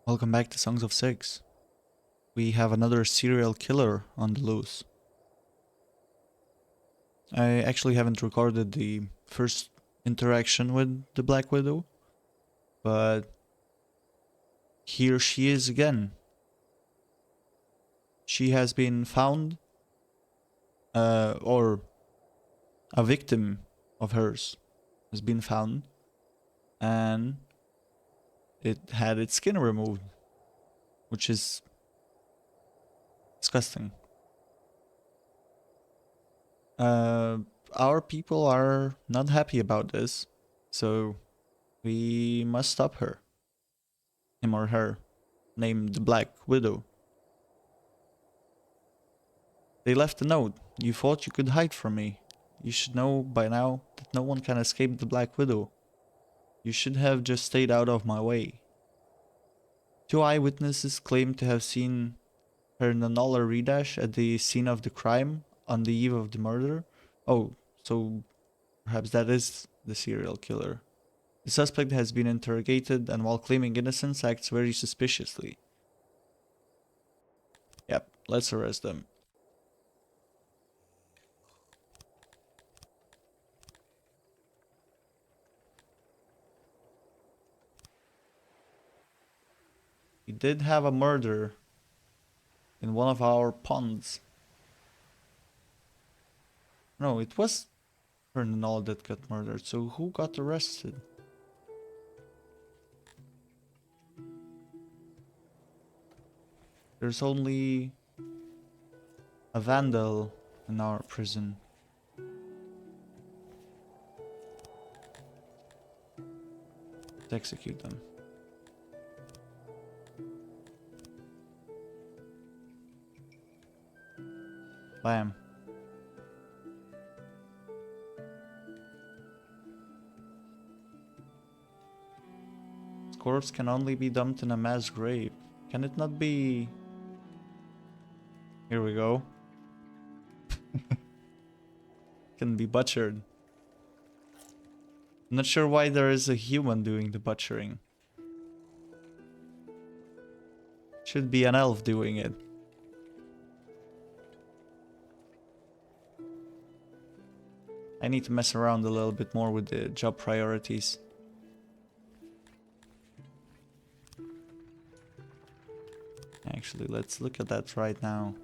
Welcome back to Songs of Syx. We have another serial killer on the loose. I actually haven't recorded the first interaction with the Black Widow, but here she is again. She has been found, or a victim of hers has been found, and it had its skin removed, which is disgusting. Our people are not happy about this, so we must stop her. Him or her, named the Black Widow. They left a note. You thought you could hide from me. You should know by now that no one can escape the Black Widow. You should have just stayed out of my way. Two eyewitnesses claim to have seen her Nanola Redash at the scene of the crime on the eve of the murder. Oh, so perhaps that is the serial killer. The suspect has been interrogated and while claiming innocence acts very suspiciously. Yep, let's arrest them. We did have a murder in one of our ponds. No, it was Fernand that got murdered, so who got arrested? There's only a vandal in our prison. Let's execute them. Bam. This corpse can only be dumped in a mass grave. Can it not be... Here we go. Can be butchered. I'm not sure why there is a human doing the butchering. Should be an elf doing it. I need to mess around a little bit more with the job priorities. Actually, let's look at that right now.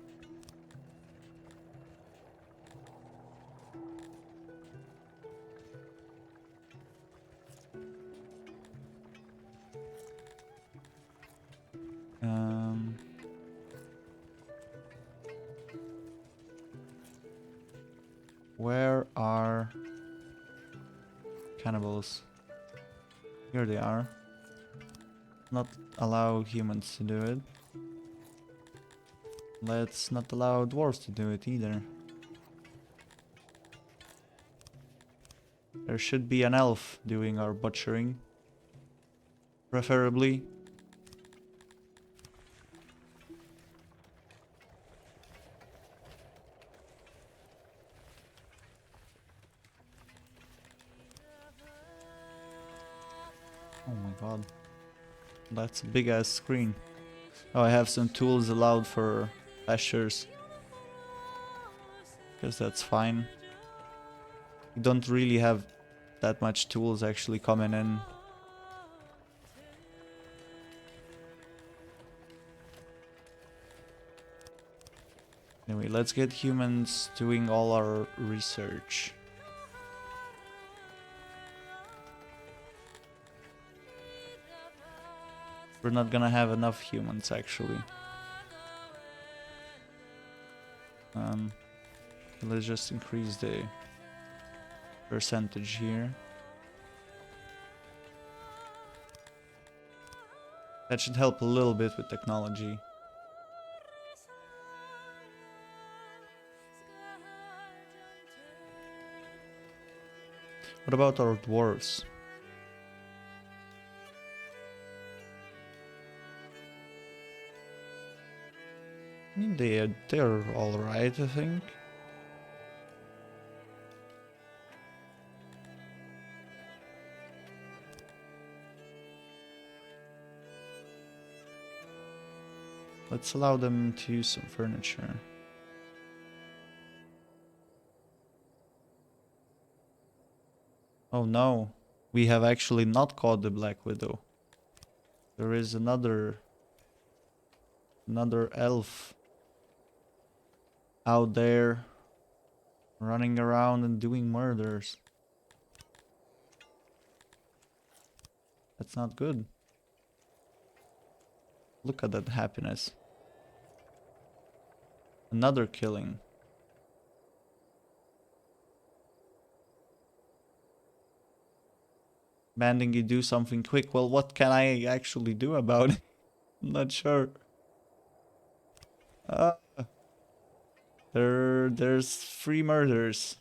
Where are cannibals? Here they are. Not allow humans to do it. Let's not allow dwarves to do it either. There should be an elf doing our butchering. Preferably. Oh my god. That's a big ass screen. Oh, I have some tools allowed for pastures. Guess that's fine. You don't really have that much tools actually coming in. Anyway, let's get humans doing all our research. We're not gonna have enough humans actually. Let's just increase the percentage here. That should help a little bit with technology. What about our dwarves? I mean, they're all right, I think. Let's allow them to use some furniture. Oh no, we have actually not caught the Black Widow. There is another elf out there running around and doing murders. That's not good. Look at that happiness. Another killing. Demanding you do something quick. Well, what can I actually do about it? I'm not sure. Uh, there's 3 murders.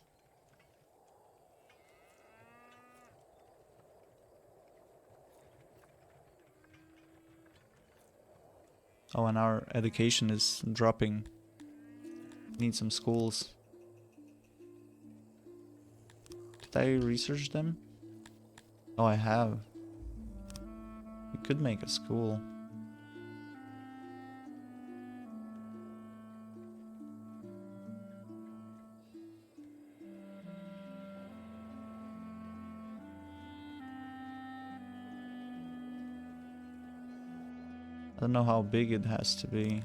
Oh, and our education is dropping. Need some schools. Did I research them? Oh, I have. We could make a school. I don't know how big it has to be.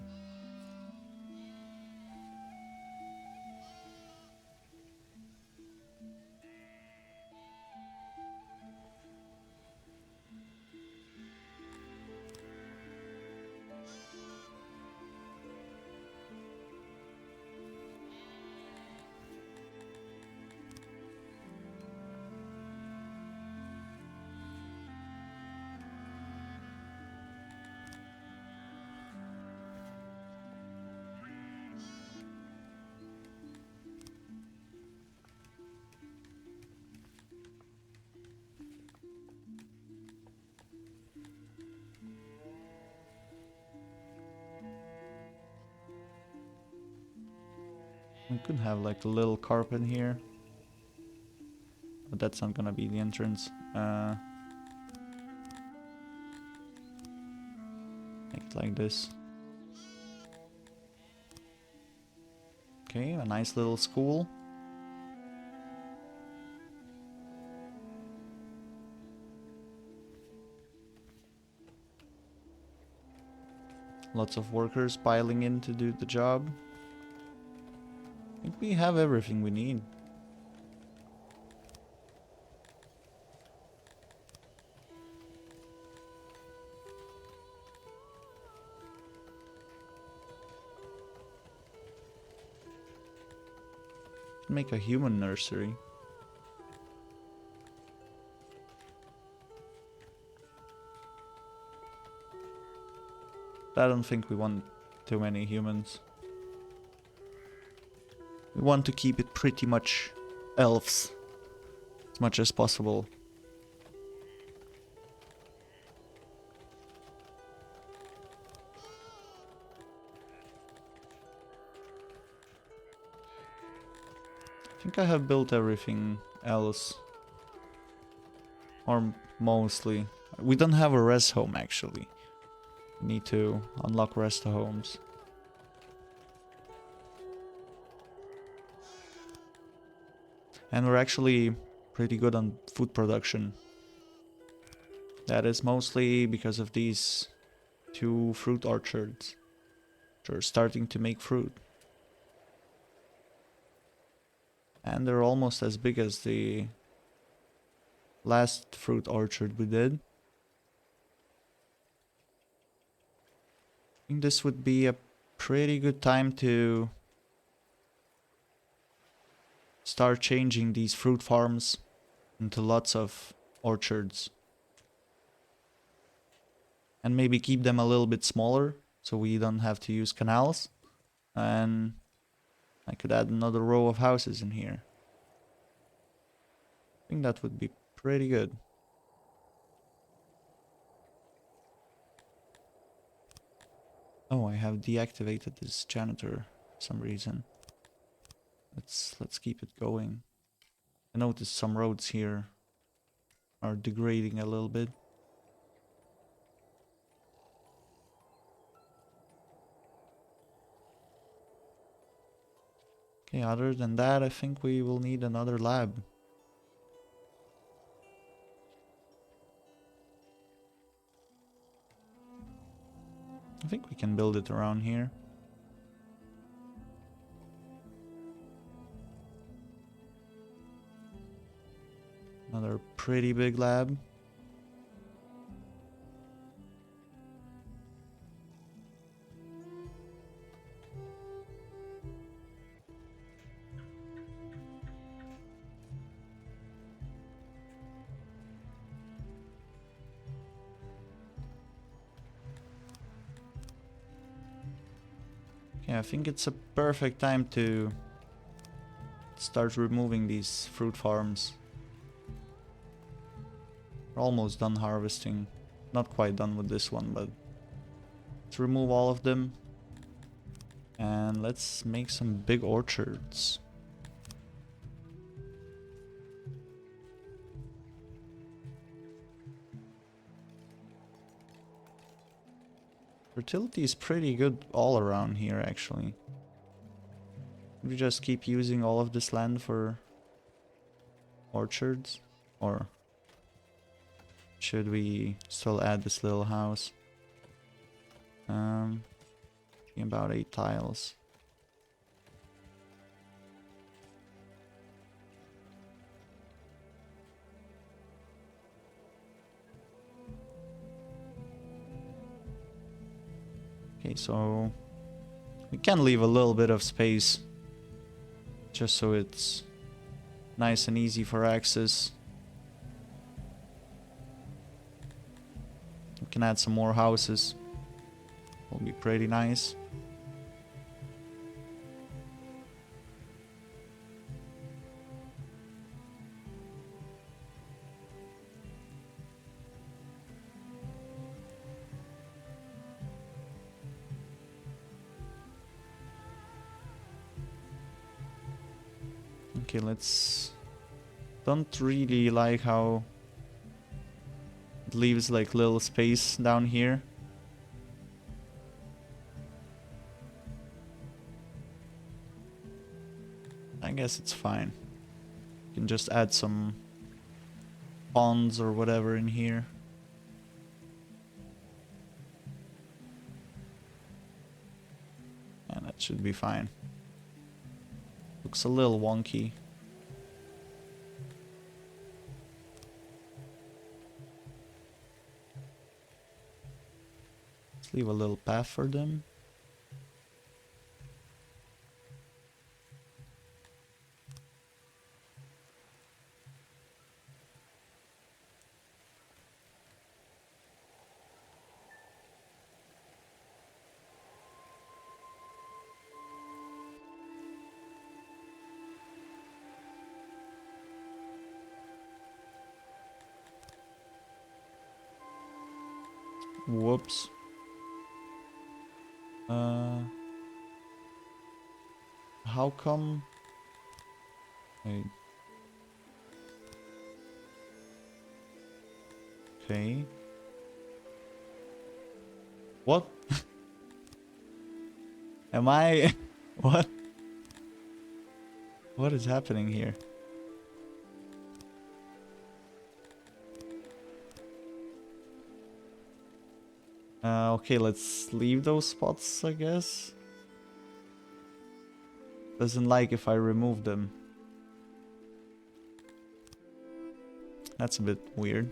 We could have like a little carpet here. But that's not gonna be the entrance. Make it like this. Okay, a nice little school. Lots of workers piling in to do the job. I think we have everything we need. Make a human nursery. I don't think we want too many humans. We want to keep it pretty much elves as much as possible. I think I have built everything else. Or mostly. We don't have a rest home actually. We need to unlock rest homes. And we're actually pretty good on food production. That is mostly because of these 2 fruit orchards, which are starting to make fruit. And they're almost as big as the last fruit orchard we did. I think this would be a pretty good time to start changing these fruit farms into lots of orchards. And maybe keep them a little bit smaller so we don't have to use canals. And I could add another row of houses in here. I think that would be pretty good. Oh, I have deactivated this janitor for some reason. Let's keep it going. I noticed some roads here are degrading a little bit. Okay, other than that, I think we will need another lab. I think we can build it around here. Another pretty big lab. Okay, I think it's a perfect time to start removing these fruit farms. We're almost done harvesting. Not quite done with this one, but let's remove all of them. And let's make some big orchards. Fertility is pretty good all around here, actually. We just keep using all of this land for orchards, or should we still add this little house? About 8 tiles. Okay, so we can leave a little bit of space just so it's nice and easy for access. We can add some more houses. Will be pretty nice. Okay, let's... Don't really like how it leaves like little space down here. I guess it's fine. You can just add some ponds or whatever in here. And that should be fine. Looks a little wonky. Let's leave a little path for them. Whoops. How come? Wait. Okay. What? Am I... What? What is happening here? Okay, let's leave those spots, I guess. Doesn't like if I remove them. That's a bit weird.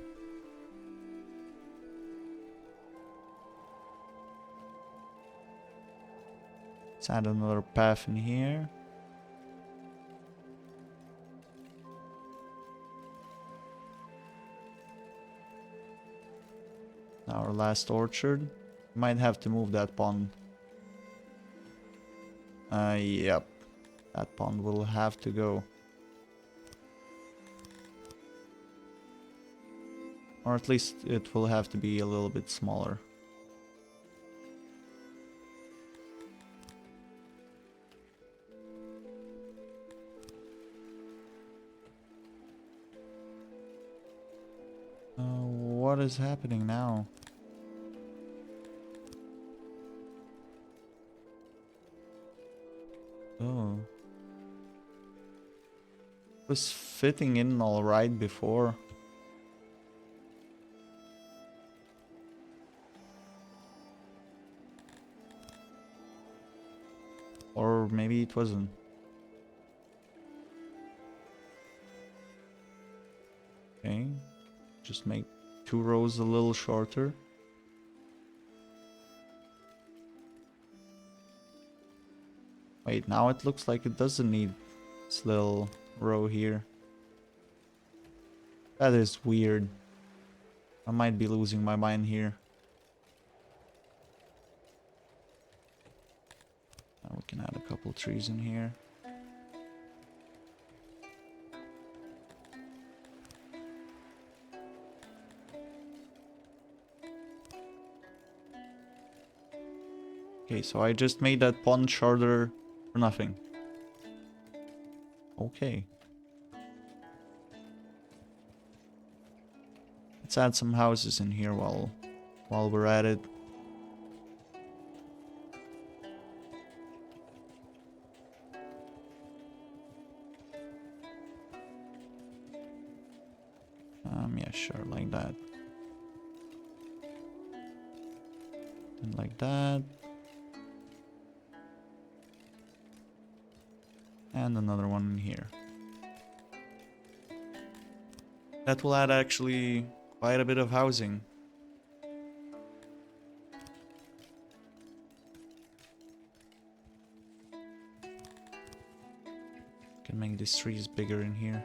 Let's add another path in here. Our last orchard. Might have to move that pond. Yep. That pond will have to go. Or at least it will have to be a little bit smaller. What is happening now? Oh. Was fitting in alright before. Or maybe it wasn't. Okay. Just make 2 rows a little shorter. Wait, now it looks like it doesn't need this little row here. That is weird. I might be losing my mind here. Now we can add a couple trees in here. Okay, so I just made that pond shorter for nothing. Okay. Let's add some houses in here while we're at it. Yeah, sure, like that. And like that. And another one in here. That will add actually quite a bit of housing. Can make these trees bigger in here.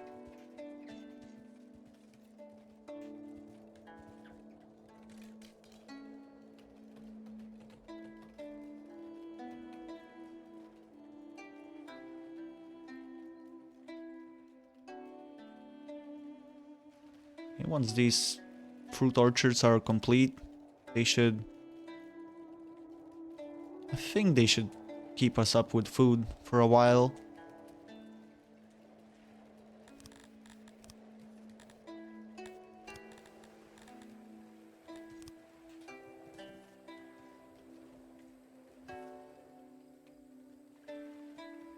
Once these fruit orchards are complete, they should... I think they should keep us up with food for a while.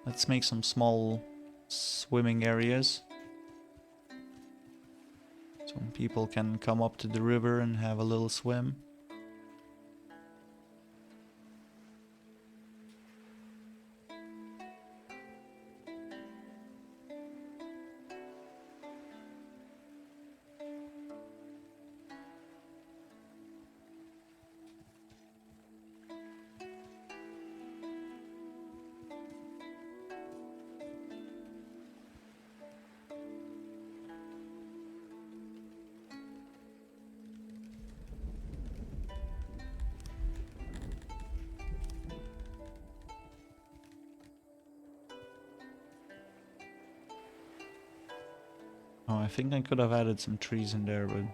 Let's make some small swimming areas. So people can come up to the river and have a little swim. Oh, I think I could have added some trees in there, but...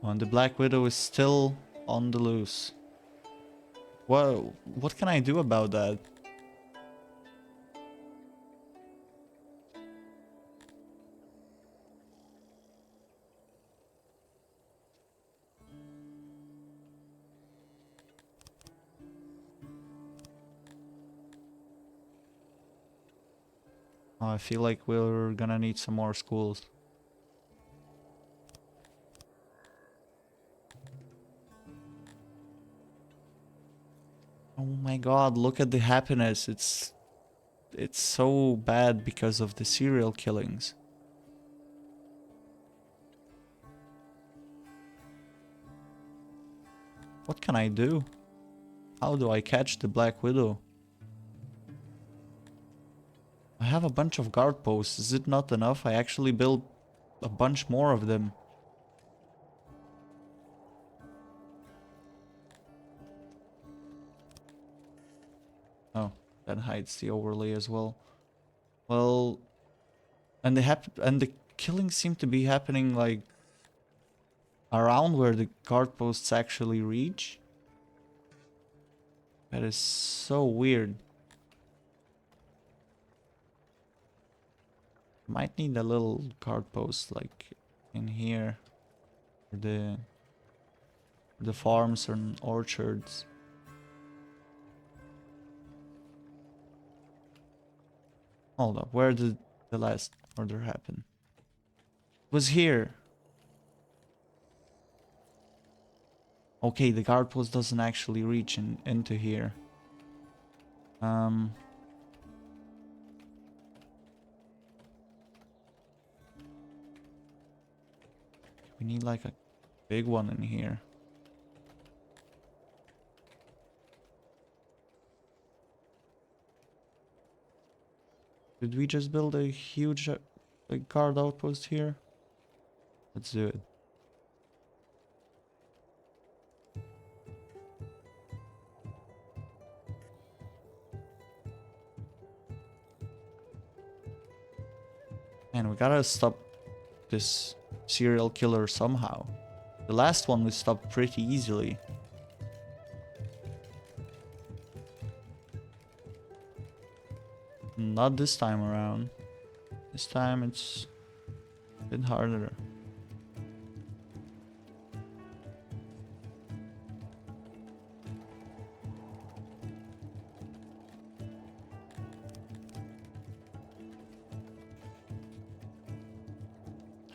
Oh, and the Black Widow is still on the loose. Whoa, what can I do about that? Oh, I feel like we're gonna need some more schools. Oh my god, look at the happiness. It's so bad because of the serial killings. What can I do? How do I catch the Black Widow? I have a bunch of guard posts. Is it not enough? I actually built a bunch more of them. Oh, that hides the overlay as well. Well, and the killings seem to be happening like around where the guard posts actually reach. That is so weird. Might need a little guard post like in here for the farms and orchards. Hold up, where did the last murder happened. It was here. Okay, the guard post doesn't actually reach into here. We need like a big one in here. Did we just build a huge like guard outpost here? Let's do it. And we gotta stop this serial killer somehow. The last one we stopped pretty easily. Not this time around. This time it's a bit harder.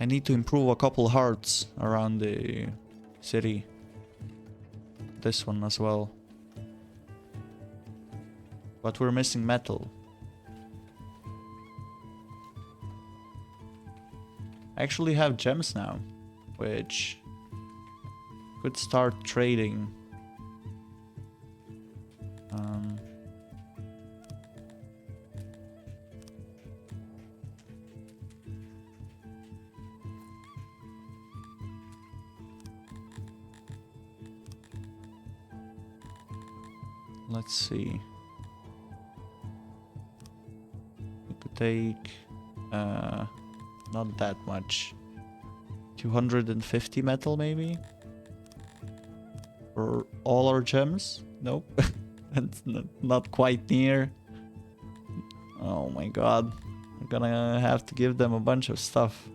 I need to improve a couple hearts around the city. This one as well. But we're missing metal. I actually have gems now, which could start trading. Let's see. We could take not that much. 250 metal maybe? For all our gems? Nope. That's not quite near. Oh my god. We're gonna have to give them a bunch of stuff.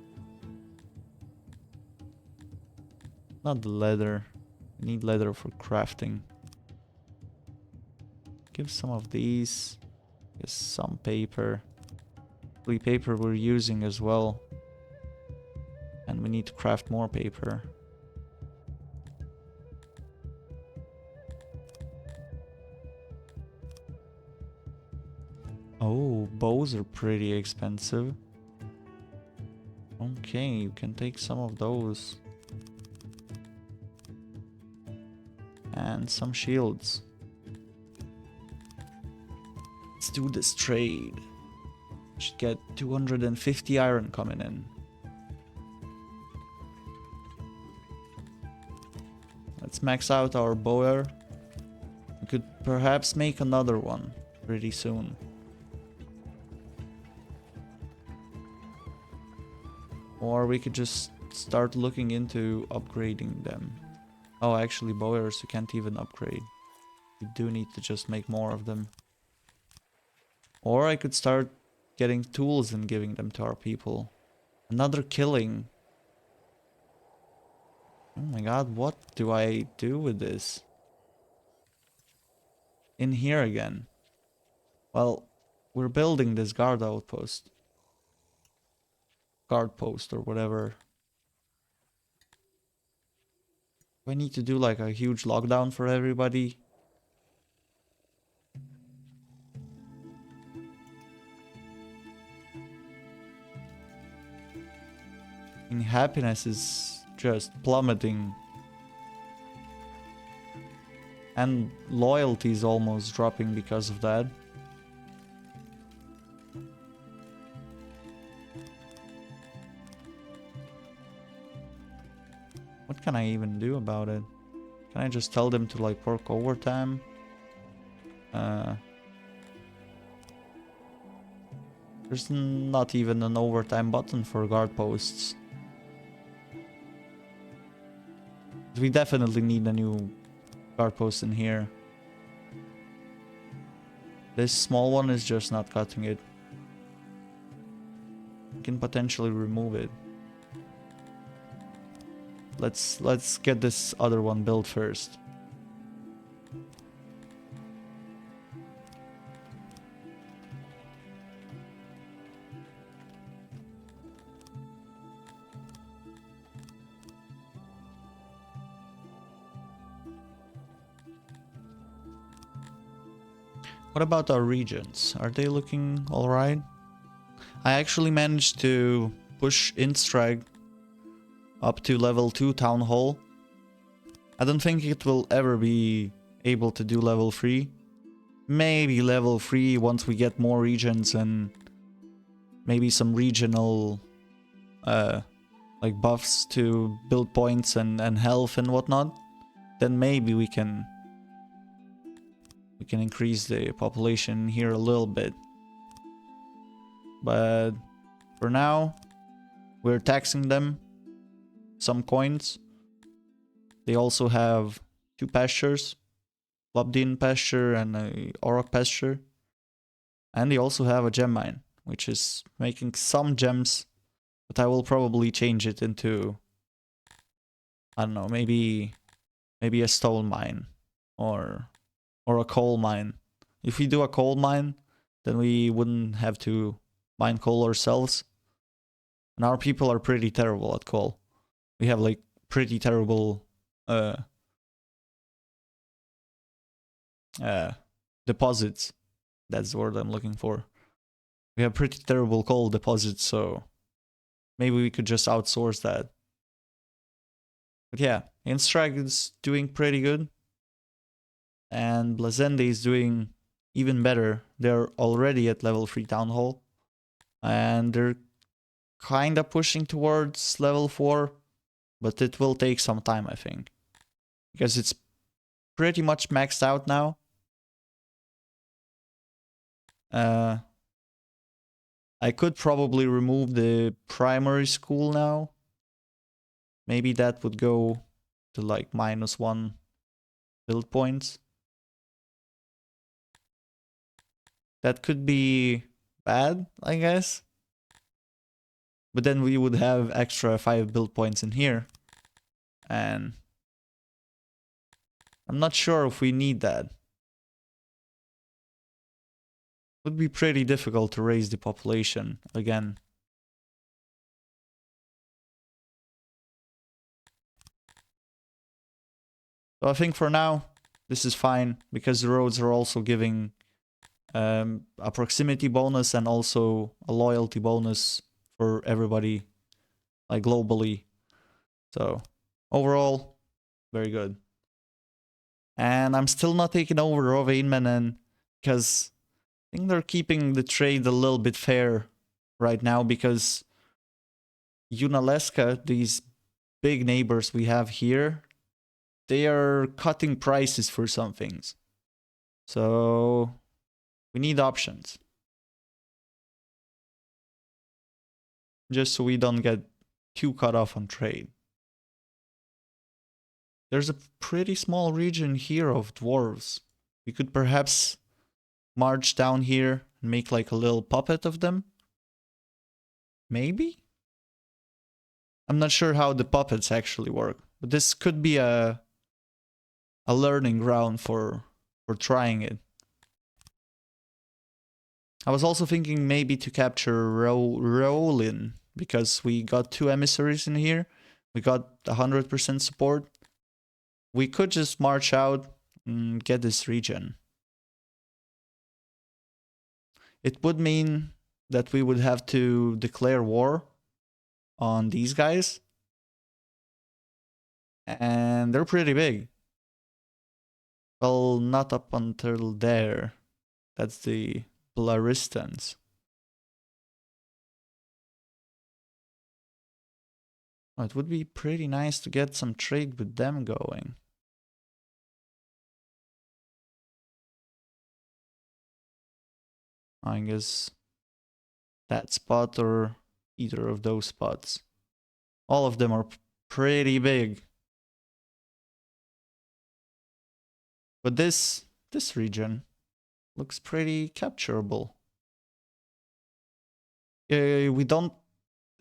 Not the leather. We need leather for crafting. Give some of these. Give some paper. The paper we're using as well. And we need to craft more paper. Oh, bows are pretty expensive. Okay, you can take some of those. And some shields. Let's do this trade. Should get 250 iron coming in. Let's max out our bower. We could perhaps make another one pretty soon. Or we could just start looking into upgrading them. Oh, actually, bowers you can't even upgrade. You do need to just make more of them. Or I could start getting tools and giving them to our people. Another killing. Oh my god, what do I do with this? In here again. Well, we're building this guard outpost. Guard post or whatever. Do I need to do like a huge lockdown for everybody? And happiness is just plummeting. And loyalty is almost dropping because of that. What can I even do about it? Can I just tell them to like work overtime? There's not even an overtime button for guard posts. We definitely need a new guard post in here. This small one is just not cutting it. We can potentially remove it. Let's get this other one built first. What about our regions? Are they looking alright? I actually managed to push Instrag up to level 2 Town Hall. I don't think it will ever be able to do level 3. Maybe level 3 once we get more regions and maybe some regional like buffs to build points and health and whatnot. Then maybe we can increase the population here a little bit. But for now, we're taxing them some coins. They also have 2 pastures, Plebdin pasture and a Orc pasture. And they also have a gem mine, which is making some gems, but I will probably change it into, I don't know, maybe a stone mine or a coal mine. If we do a coal mine, then we wouldn't have to mine coal ourselves. And our people are pretty terrible at coal. We have like pretty terrible deposits. That's the word I'm looking for. We have pretty terrible coal deposits, so maybe we could just outsource that. But yeah, Instrag is doing pretty good. And Blazende is doing even better. They're already at level 3 Town Hall. And they're kinda pushing towards level 4. But it will take some time, I think. Because it's pretty much maxed out now. I could probably remove the primary school now. Maybe that would go to like -1 build points. That could be bad, I guess. But then we would have extra 5 build points in here. And I'm not sure if we need that. Would be pretty difficult to raise the population again. So I think for now, this is fine, because the roads are also giving a proximity bonus and also a loyalty bonus for everybody, like globally. So overall, very good. And I'm still not taking over Roveinmenen because I think they're keeping the trade a little bit fair right now, because Unaleska, these big neighbors we have here, they are cutting prices for some things. So we need options. Just so we don't get too cut off on trade. There's a pretty small region here of dwarves. We could perhaps march down here and make like a little puppet of them. Maybe? I'm not sure how the puppets actually work, but this could be a learning ground for trying it. I was also thinking maybe to capture Rollin, because we got 2 emissaries in here. We got 100% support. We could just march out and get this region. It would mean that we would have to declare war on these guys. And they're pretty big. Well, not up until there. That's the Blaristans. Oh, it would be pretty nice to get some trade with them going. I guess that spot or either of those spots. All of them are pretty big. But this region looks pretty capturable. We don't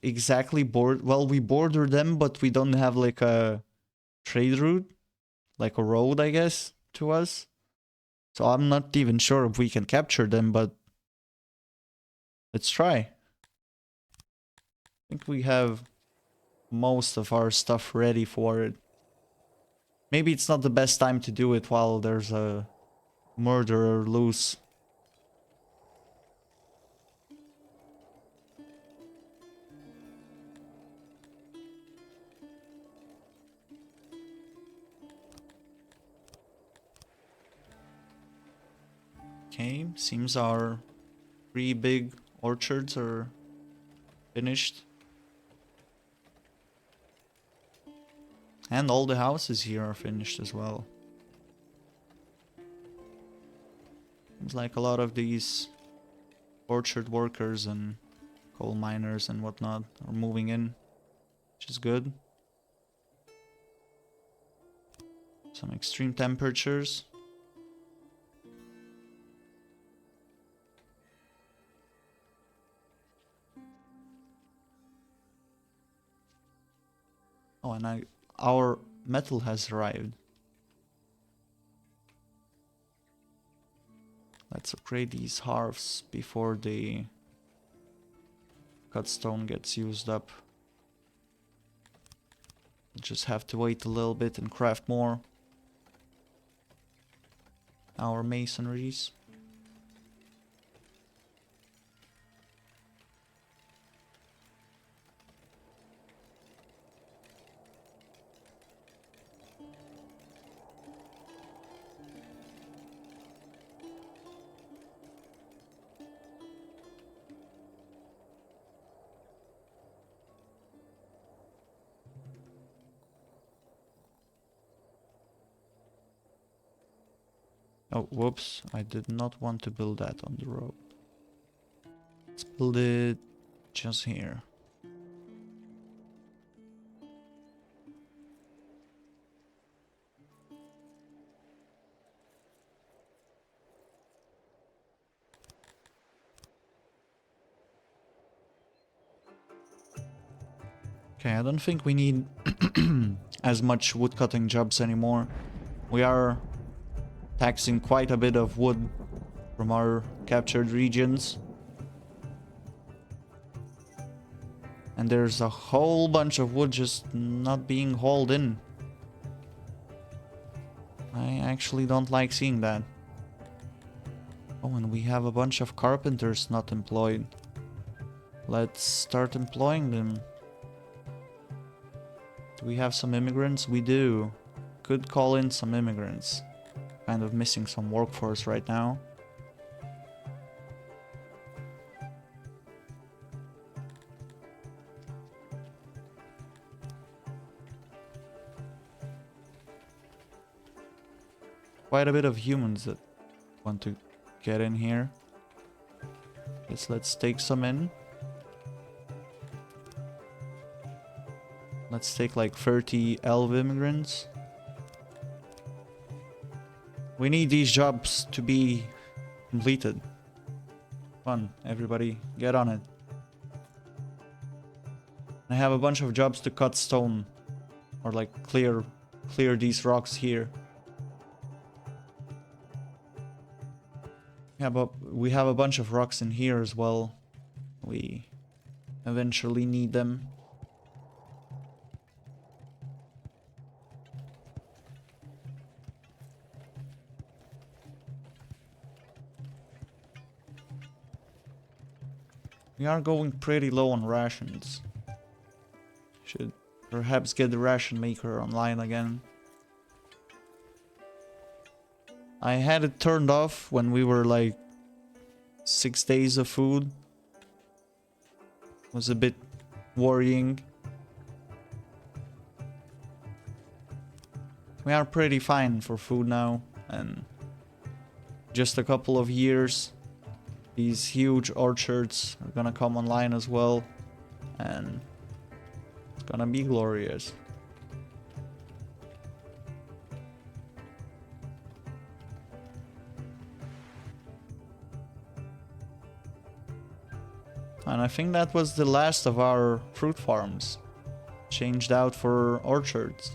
exactly we border them, but we don't have like a trade route, like a road, I guess, to us. So I'm not even sure if we can capture them, but let's try. I think we have most of our stuff ready for it. Maybe it's not the best time to do it while there's a murderer loose. Okay, seems our 3 big orchards are finished. And all the houses here are finished as well. Seems like a lot of these orchard workers and coal miners and whatnot are moving in, which is good. Some extreme temperatures. Oh, and our metal has arrived. Let's upgrade these halves before the cut stone gets used up. Just have to wait a little bit and craft more. Our masonries. Oh, whoops. I did not want to build that on the road. Let's build it just here. Okay, I don't think we need as much woodcutting jobs anymore. We are taxing quite a bit of wood from our captured regions. And there's a whole bunch of wood just not being hauled in. I actually don't like seeing that. Oh, and we have a bunch of carpenters not employed. Let's start employing them. Do we have some immigrants? We do. Could call in some immigrants. Kind of missing some workforce right now. Quite a bit of humans that want to get in here. Guess let's take some in. Let's take like 30 elf immigrants. We need these jobs to be completed. Come on, everybody, get on it. I have a bunch of jobs to cut stone. Or like clear these rocks here. Yeah, but we have a bunch of rocks in here as well. We eventually need them. We are going pretty low on rations. Should perhaps get the ration maker online again. I had it turned off when we were like 6 days of food. It was a bit worrying. We are pretty fine for food now, and just a couple of years these huge orchards are gonna come online as well, and it's gonna be glorious. And I think that was the last of our fruit farms. Changed out for orchards.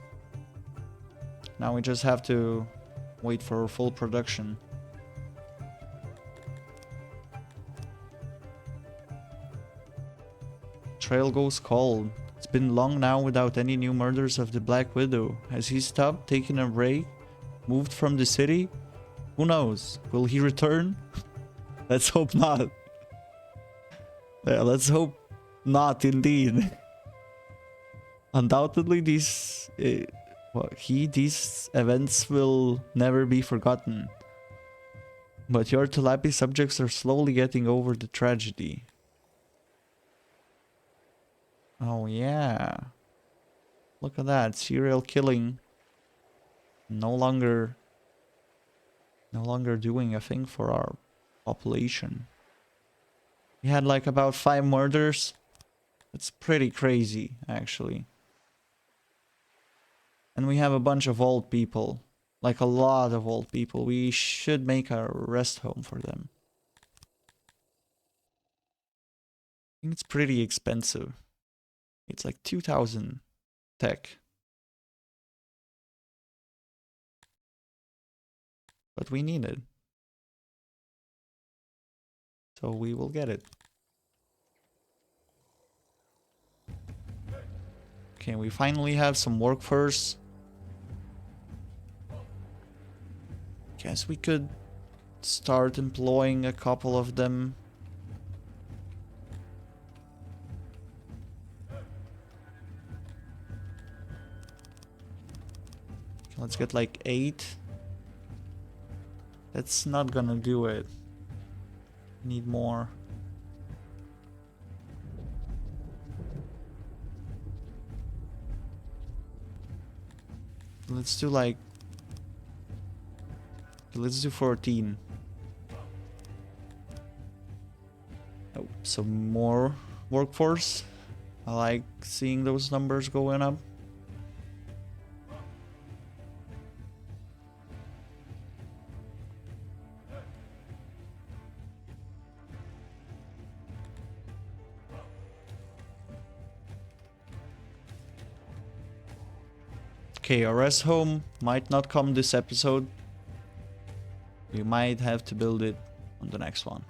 Now we just have to wait for full production. Trail goes cold. It's been long now without any new murders of the Black Widow. Has he stopped, taken a break, moved from the city? Who knows? Will he return? Let's hope not. Yeah, let's hope not indeed. Undoubtedly these events will never be forgotten. But your Tilapi subjects are slowly getting over the tragedy. Oh yeah. Look at that. Serial killing. No longer doing a thing for our population. We had like about 5 murders. That's pretty crazy, actually. And we have a bunch of old people. Like a lot of old people. We should make a rest home for them. I think it's pretty expensive. It's like 2,000 tech. But we need it. So we will get it. Okay, we finally have some workforce. Guess we could start employing a couple of them. Okay, let's get like 8. That's not gonna do it. Need more. Let's do like... let's do 14. Oh, some more workforce. I like seeing those numbers going up. Okay, our rest home might not come this episode. We might have to build it on the next one.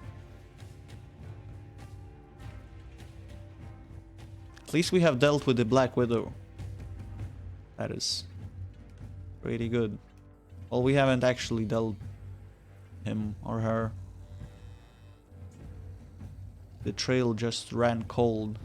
At least we have dealt with the Black Widow. That is pretty good. Well, we haven't actually dealt him or her. The trail just ran cold.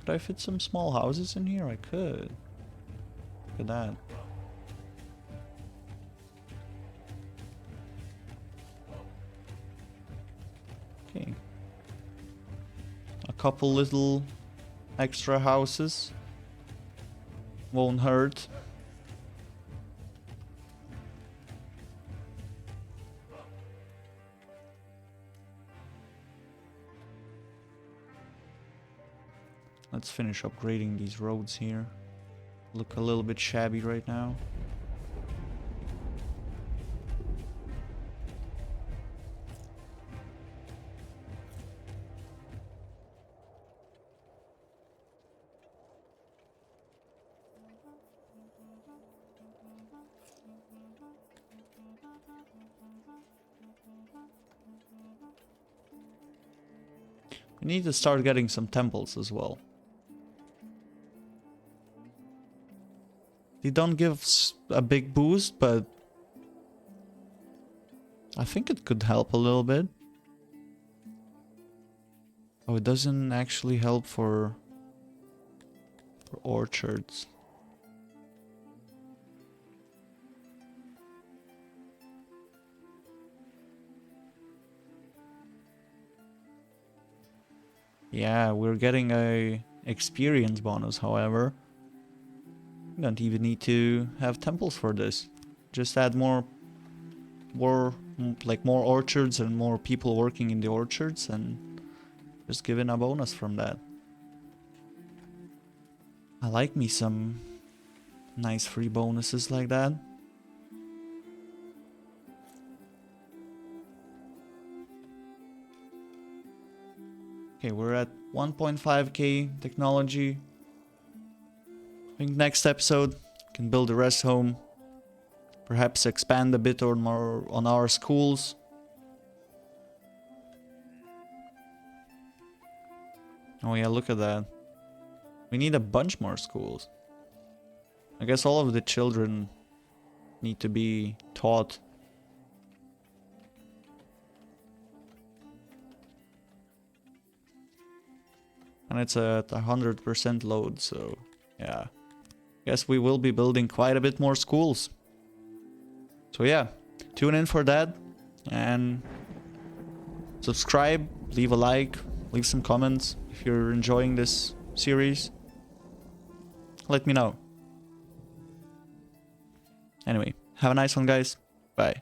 Could I fit some small houses in here? I could. Look at that. Okay. A couple little extra houses. Won't hurt. Let's finish upgrading these roads here. Look a little bit shabby right now. We need to start getting some temples as well. They don't give a big boost, but I think it could help a little bit. Oh, it doesn't actually help for orchards. Yeah, we're getting a experience bonus, however. We don't even need to have temples for this. Just add more orchards and more people working in the orchards and just give in a bonus from that. I like me some nice free bonuses like that. Okay, we're at 1.5k technology. I think next episode we can build a rest home. Perhaps expand a bit or more on our schools. Oh yeah, look at that. We need a bunch more schools. I guess all of the children need to be taught. And it's at 100% load, so yeah. Guess we will be building quite a bit more schools. So yeah, tune in for that. And subscribe, leave a like, leave some comments if you're enjoying this series. Let me know. Anyway, have a nice one, guys. Bye.